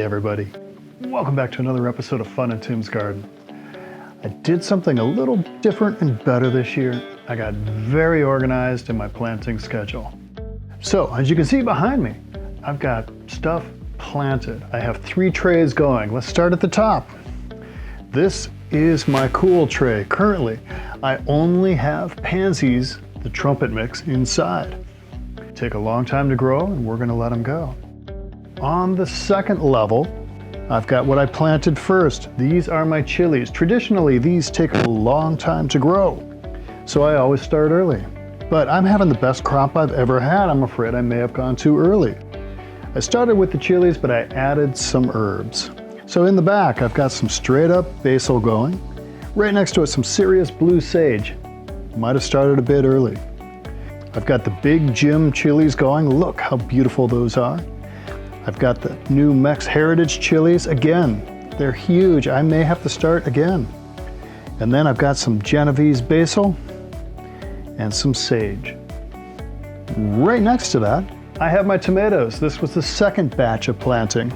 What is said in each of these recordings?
everybody. Welcome back to another episode of Fun in Tim's Garden. I did something a little different and better this year. I got very organized in my planting schedule. So, as you can see behind me, I've got stuff planted. I have 3 trays going. Let's start at the top. This is my cool tray. Currently, I only have pansies, the trumpet mix, inside. Take a long time to grow, and we're gonna let them go. On the second level, I've got what I planted first. These are my chilies. Traditionally, these take a long time to grow, so I always start early. But I'm having the best crop I've ever had. I'm afraid I may have gone too early. I started with the chilies, but I added some herbs. So in the back, I've got some straight up basil going. Right next to it, some serious blue sage. Might have started a bit early. I've got the big Jim chilies going. Look how beautiful those are. I've got the new Mex Heritage chilies. Again, they're huge. I may have to start again. And then I've got some Genovese basil and some sage. Right next to that, I have my tomatoes. This was the second batch of planting.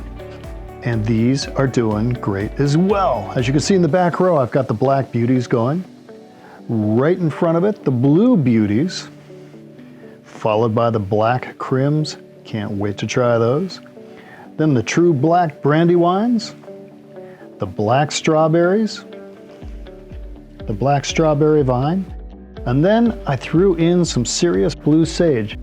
And these are doing great as well. As you can see in the back row, I've got the black beauties going. Right in front of it, the blue beauties, followed by the black crims. Can't wait to try those. Then the true black brandywines, the black strawberries, the black strawberry vine, and then I threw in some serious blue sage.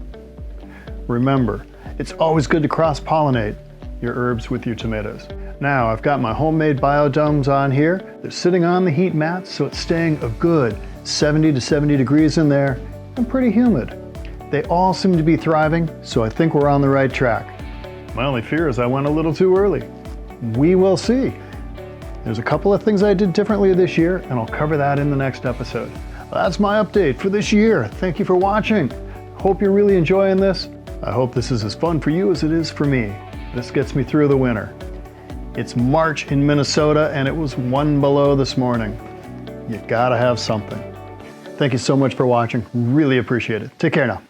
Remember, it's always good to cross-pollinate your herbs with your tomatoes. Now I've got my homemade biodomes on here. They're sitting on the heat mats, so it's staying a good 70 to 70 degrees in there and pretty humid. They all seem to be thriving, so I think we're on the right track. My only fear is I went a little too early. We will see. There's a couple of things I did differently this year, and I'll cover that in the next episode. That's my update for this year. Thank you for watching. Hope you're really enjoying this. I hope this is as fun for you as it is for me. This gets me through the winter. It's March in Minnesota, and it was 1 below this morning. You gotta have something. Thank you so much for watching. Really appreciate it. Take care now.